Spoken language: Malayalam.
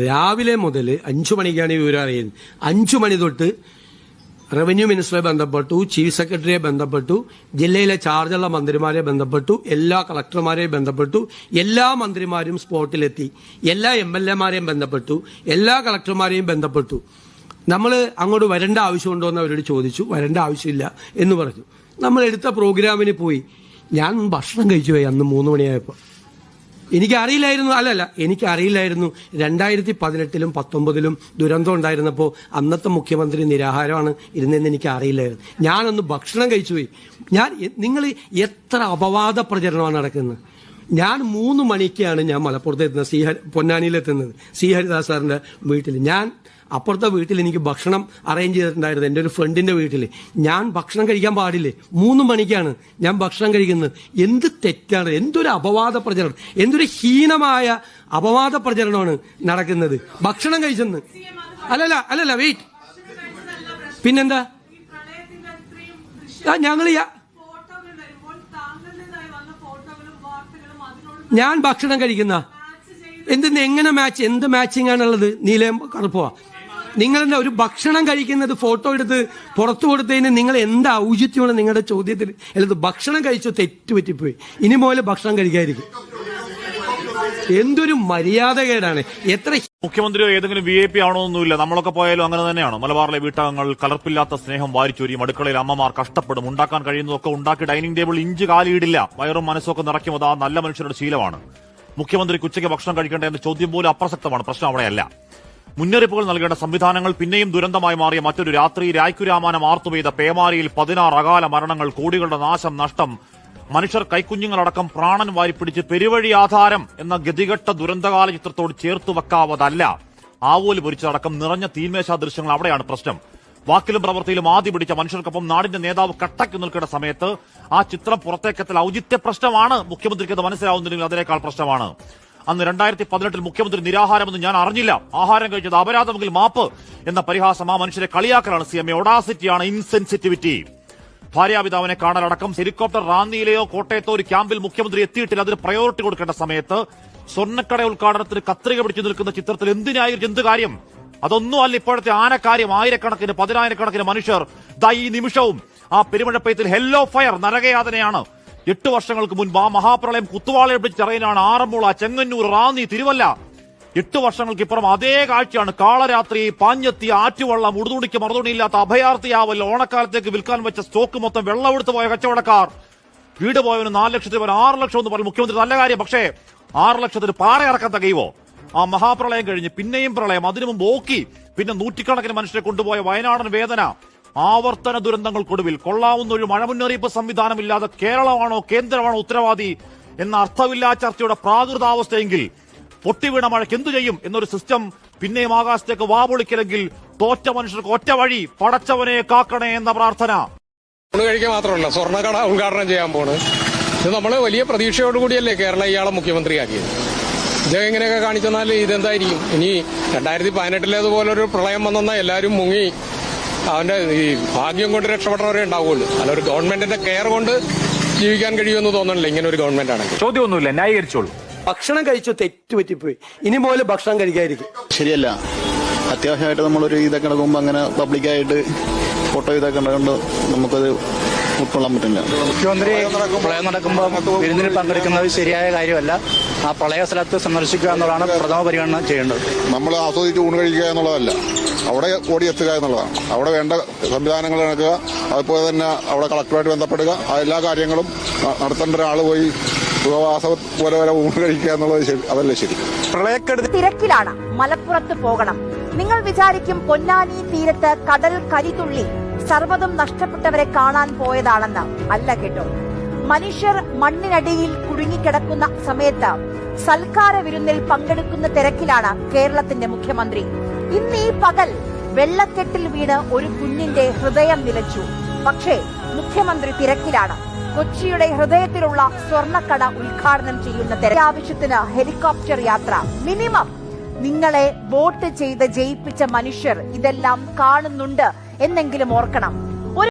രാവിലെ മുതൽ 5 മണിക്കാണ് ഈ വിവരം അറിയുന്നത്. 5 മണി തൊട്ട് റവന്യൂ മിനിസ്റ്ററെ ബന്ധപ്പെട്ടു, ചീഫ് സെക്രട്ടറിയെ ബന്ധപ്പെട്ടു, ജില്ലയിലെ ചാർജുള്ള മന്ത്രിമാരെ ബന്ധപ്പെട്ടു, എല്ലാ കളക്ടർമാരെയും ബന്ധപ്പെട്ടു, എല്ലാ മന്ത്രിമാരും സ്പോട്ടിലെത്തി, എല്ലാ MLA-മാരെയും ബന്ധപ്പെട്ടു, എല്ലാ കളക്ടർമാരെയും ബന്ധപ്പെട്ടു. നമ്മൾ അങ്ങോട്ട് വരേണ്ട ആവശ്യമുണ്ടോ എന്ന് അവരോട് ചോദിച്ചു. വരേണ്ട ആവശ്യമില്ല എന്ന് പറഞ്ഞു. നമ്മൾ എടുത്ത പ്രോഗ്രാമിന് പോയി. ഞാൻ ഭക്ഷണം കഴിച്ചു പോയി അന്ന് 3 മണിയായപ്പോൾ. എനിക്കറിയില്ലായിരുന്നു, എനിക്കറിയില്ലായിരുന്നു 2018-ലും 19-ലും ദുരന്തം ഉണ്ടായിരുന്നപ്പോൾ അന്നത്തെ മുഖ്യമന്ത്രി നിരാഹാരമാണ് ഇരുന്നതെന്ന് എനിക്ക് അറിയില്ലായിരുന്നു. ഞാനൊന്ന് ഭക്ഷണം കഴിച്ചു പോയി. നിങ്ങൾ എത്ര അപവാദ പ്രചരണമാണ് നടക്കുന്നത്. ഞാൻ 3 മണിക്കാണ് ഞാൻ മലപ്പുറത്ത് എത്തുന്നത്, പൊന്നാനിയിലെത്തുന്നത്, സി ഹരിദാസ് സാറിന്റെ വീട്ടിൽ. ഞാൻ അപ്പുറത്തെ വീട്ടിൽ എനിക്ക് ഭക്ഷണം അറേഞ്ച് ചെയ്തിട്ടുണ്ടായിരുന്നു, എൻ്റെ ഒരു ഫ്രണ്ടിന്റെ വീട്ടിൽ. ഞാൻ ഭക്ഷണം കഴിക്കാൻ പാടില്ലേ? 3 മണിക്കാണ് ഞാൻ ഭക്ഷണം കഴിക്കുന്നത്. എന്ത് തെറ്റാണ്, എന്തൊരു അപവാദ പ്രചരണം, എന്തൊരു ഹീനമായ അപവാദ പ്രചരണമാണ് നടക്കുന്നത്. ഭക്ഷണം കഴിച്ചെന്ന് അല്ലല്ല വെയിറ്റ്, പിന്നെന്താ ഞങ്ങൾ ഞാൻ ഭക്ഷണം കഴിക്കുന്ന എങ്ങനെ മാച്ച്, എന്ത് മാച്ചിങ് ആണുള്ളത്? നീലയും കറുപ്പോ? നിങ്ങളെന്താ ഒരു ഭക്ഷണം കഴിക്കുന്നത് ഫോട്ടോ എടുത്ത് പുറത്തു കൊടുത്തതിന് നിങ്ങൾ എന്താ ഔചിത്യമാണ് നിങ്ങളുടെ ചോദ്യത്തിൽ? അല്ലത് ഭക്ഷണം കഴിച്ചോ, തെറ്റുപറ്റിപ്പോയി, ഇനി മുതൽ ഭക്ഷണം കഴിക്കാതിരിക്കും. എന്തൊരു മര്യാദകേടാണ്. എത്ര മുഖ്യമന്ത്രിയോ ഏതെങ്കിലും VIP ആണോന്നൊന്നുമില്ല. നമ്മളൊക്കെ പോയാലും അങ്ങനെ തന്നെയാണ്. മലബാറിലെ വീട്ടകങ്ങൾ കലർപ്പില്ലാത്ത സ്നേഹം വാരിച്ചൊരിയും. അടുക്കളയിൽ അമ്മമാർ കഷ്ടപ്പെടും. ഉണ്ടാക്കാൻ കഴിയുന്നതൊക്കെ ഉണ്ടാക്കി ഡൈനിങ് ടേബിൾ ഇഞ്ച് കാലിയിടില്ല. വയറും മനസ്സൊക്കെ നിറയ്ക്കും. ആ നല്ല മനുഷ്യരുടെ ശീലമാണ്. മുഖ്യമന്ത്രിക്ക് ഉച്ചയ്ക്ക് ഭക്ഷണം കഴിക്കേണ്ട എന്ന ചോദ്യം പോലും അപ്രസക്തമാണ്. പ്രശ്നം അവിടെയല്ല. മുന്നറിയിപ്പുകൾ നൽകേണ്ട സംവിധാനങ്ങൾ പിന്നെയും ദുരന്തമായി മാറിയ മറ്റൊരു രാത്രി. രായ്ക്കുരാമാനം ആർത്തുപെയ്ത പേമാരിയിൽ 16 അകാല മരണങ്ങൾ, കോടികളുടെ നാശം, നഷ്ടം. മനുഷ്യർ കൈക്കുഞ്ഞുങ്ങളടക്കം പ്രാണൻ വാരിപ്പിടിച്ച് പെരുവഴി ആധാരം എന്ന ഗതികെട്ട ദുരന്തകാല ചിത്രത്തോട് ചേർത്തു വെക്കാവതല്ല. ആവോല് പൊരിച്ചടക്കം നിറഞ്ഞ തീന്മേശാ ദൃശ്യങ്ങൾ. അവിടെയാണ് പ്രശ്നം. വാക്കിലും പ്രവൃത്തിയിലും ആദ്യ പിടിച്ച മനുഷ്യർക്കൊപ്പം നാടിന്റെ നേതാവ് കട്ടയ്ക്ക് നിൽക്കേണ്ട സമയത്ത് ആ ചിത്രം പുറത്തേക്കെത്തൽ ഔചിത്യ പ്രശ്നമാണ്. മുഖ്യമന്ത്രിക്ക് അത് മനസ്സിലാവുന്നില്ലെങ്കിൽ അതിനേക്കാൾ പ്രശ്നമാണ്. അന്ന് 2018-ൽ മുഖ്യമന്ത്രി നിരാഹാരമെന്ന് ഞാൻ അറിഞ്ഞില്ല, ആഹാരം കഴിച്ചത് അപരാധമെങ്കിൽ മാപ്പ് എന്ന പരിഹാസം ആ മനുഷ്യരെ കളിയാക്കലാണ്. CMA ഒഡാസിറ്റിയാണ്, ഇൻസെൻസിറ്റിവിറ്റി. ഭാര്യാപിതാവിനെ കാണലടക്കം ഹെലികോപ്റ്റർ റാന്നിയിലെയോ കോട്ടയത്തോ ഒരു ക്യാമ്പിൽ മുഖ്യമന്ത്രി എത്തിയിട്ടില്ല. അതിന് പ്രയോറിറ്റി കൊടുക്കേണ്ട സമയത്ത് സ്വർണ്ണക്കട ഉദ്ഘാടനത്തിന് കത്രിക പിടിച്ചു നിൽക്കുന്ന ചിത്രത്തിൽ എന്തിനായിരുന്നു എന്ത് കാര്യം? അതൊന്നും അല്ല ഇപ്പോഴത്തെ ആനക്കാര്യം. ആയിരക്കണക്കിന് 10,000-കണക്കിന് മനുഷ്യർ ഈ നിമിഷവും ആ പെരുമഴപ്പെയ്ത്തിൽ ഹെല്ലോ ഫയർ നരകയാതനയാണ്. 8 വർഷങ്ങൾക്ക് മുൻപ് ആ മഹാപ്രളയം കുത്തുവാളയെ പിടിച്ചറിയാനാണ് ആറന്മുള, ചെങ്ങന്നൂർ, റാന്നി, തിരുവല്ല. 8 വർഷങ്ങൾക്കിപ്പുറം അതേ കാഴ്ചയാണ്. കാളരാത്രി, പാഞ്ഞെത്തി, ആറ്റുവള്ളം, ഉടുതുണിക്ക് മറുതുണിയില്ലാത്ത അഭയാർത്ഥിയാവൽ, ഓണക്കാലത്തേക്ക് വിൽക്കാൻ വെച്ച സ്റ്റോക്ക് മൊത്തം വെള്ളമെടുത്ത് പോയ കച്ചവടക്കാർ, വീട് പോയവന് 4 ലക്ഷത്തിന് 6 ലക്ഷം എന്ന് പറഞ്ഞു മുഖ്യമന്ത്രി. നല്ല കാര്യം. പക്ഷേ 6 ലക്ഷത്തിന് പാറ ഇറക്കാൻ തകയുവോ? ആ മഹാപ്രളയം കഴിഞ്ഞ് പിന്നെയും പ്രളയം, അതിനു മുമ്പ് ഓക്കി, പിന്നെ നൂറ്റിക്കണക്കിന് മനുഷ്യരെ കൊണ്ടുപോയ വയനാടൻ വേദന, ആവർത്തന ദുരന്തങ്ങൾക്കൊടുവിൽ കൊള്ളാവുന്ന ഒരു മഴ മുന്നറിയിപ്പ് സംവിധാനമില്ലാതെ കേരളമാണോ കേന്ദ്രമാണോ ഉത്തരവാദി എന്ന അർത്ഥമില്ലാ ചർച്ചയുടെ പ്രാകൃതാവസ്ഥയെങ്കിൽ പൊട്ടിവീണ മഴയ്ക്ക് എന്തു ചെയ്യും എന്നൊരു സിസ്റ്റം പിന്നെയും ആകാശത്തേക്ക് വാപൊളിക്കലെങ്കിൽ തോറ്റ മനുഷ്യർക്ക് ഒറ്റ വഴി, പടച്ചവനെ കാക്കണേ എന്ന പ്രാർത്ഥന. കഴിക്കുക മാത്രമല്ല, സ്വർണ്ണക്കട ഉദ്ഘാടനം ചെയ്യാൻ പോണ്. ഇത് നമ്മള് വലിയ പ്രതീക്ഷയോടുകൂടിയല്ലേ കേരള ഇയാളെ മുഖ്യമന്ത്രിയാക്കിയത്. ഇദ്ദേഹം ഇങ്ങനെയൊക്കെ കാണിച്ചെന്നാൽ ഇതെന്തായിരിക്കും? ഇനി 2018-ലേതുപോലൊരു പ്രളയം വന്നെന്നാൽ എല്ലാവരും മുങ്ങി അവന്റെ ഈ ഭാഗ്യം കൊണ്ട് രക്ഷപ്പെട്ടവരെ ഉണ്ടാവുള്ളൂ. അല്ല, ഒരു ഗവൺമെന്റിന്റെ കെയർ കൊണ്ട് ജീവിക്കാൻ കഴിയുമെന്ന് തോന്നണില്ല ഇങ്ങനെ ഒരു ഗവൺമെന്റ് ആണെങ്കിൽ. ചോദ്യമൊന്നുമില്ല, ന്യായീകരിച്ചോളൂ. ഭക്ഷണം കഴിച്ചു, തെറ്റുപറ്റിപ്പോയി, ഇനി മുതൽ ഭക്ഷണം കഴിക്കാതിരിക്കും. ശരിയല്ല. അത്യാവശ്യമായിട്ട് നമ്മളൊരു ഇതൊക്കെ നടക്കുമ്പോൾ അങ്ങനെ പബ്ലിക്കായിട്ട് ഫോട്ടോ ഇതൊക്കെ ഉണ്ടാകൊണ്ട് നമുക്കത് ഉൾക്കൊള്ളാൻ പറ്റില്ല. മുഖ്യമന്ത്രി പ്രളയം നടക്കുമ്പോൾ വിരുന്നിൽ പങ്കെടുക്കുന്നത് ശരിയായ കാര്യമല്ല. ആ പ്രളയ സ്ഥലത്ത് സന്ദർശിക്കുക എന്നുള്ളതാണ് പ്രഥമ പരിഗണന ചെയ്യേണ്ടത്. നമ്മൾ ആസ്വദിച്ച് ഊണ് കഴിക്കുക എന്നുള്ളതല്ല, അവിടെ ഓടിയെത്തുക എന്നുള്ളതാണ്. അവിടെ വേണ്ട സംവിധാനങ്ങൾ നടക്കുക, അതുപോലെ തന്നെ അവിടെ കളക്ടറുമായിട്ട് ബന്ധപ്പെടുക, എല്ലാ കാര്യങ്ങളും നടത്തേണ്ട ഒരാൾ പോയി സുഖവാസം പോലെ വരെ ഊണ് കഴിക്കുക എന്നുള്ളത് അതല്ലേ ശരി. പ്രളയക്കെടുതി തിരക്കിലാണ്, മലപ്പുറത്ത് പോകണം. നിങ്ങൾ വിചാരിക്കും പൊന്നാനി തീരത്ത് കടൽ കരിതുള്ളി സർവ്വതും നഷ്ടപ്പെട്ടവരെ കാണാൻ പോയതാണെന്ന്. അല്ല കേട്ടോ. മനുഷ്യർ മണ്ണിനടിയിൽ കുടുങ്ങിക്കിടക്കുന്ന സമയത്ത് സൽക്കാര വിരുന്നിൽ പങ്കെടുക്കുന്ന തിരക്കിലാണ് കേരളത്തിന്റെ മുഖ്യമന്ത്രി. ഇന്ന് ഈ പകൽ വെള്ളക്കെട്ടിൽ വീണ് ഒരു കുഞ്ഞിന്റെ ഹൃദയം നിലച്ചു. പക്ഷേ മുഖ്യമന്ത്രി തിരക്കിലാണ്. കൊച്ചിയുടെ ഹൃദയത്തിലുള്ള സ്വർണ്ണക്കട ഉദ്ഘാടനം ചെയ്യുന്ന ആവശ്യത്തിന് ഹെലികോപ്റ്റർ യാത്ര. മിനിമം നിങ്ങളെ വോട്ട് ചെയ്ത് ജയിപ്പിച്ച മനുഷ്യർ ഇതെല്ലാം കാണുന്നുണ്ട് എന്നെങ്കിലും ഓർക്കണം.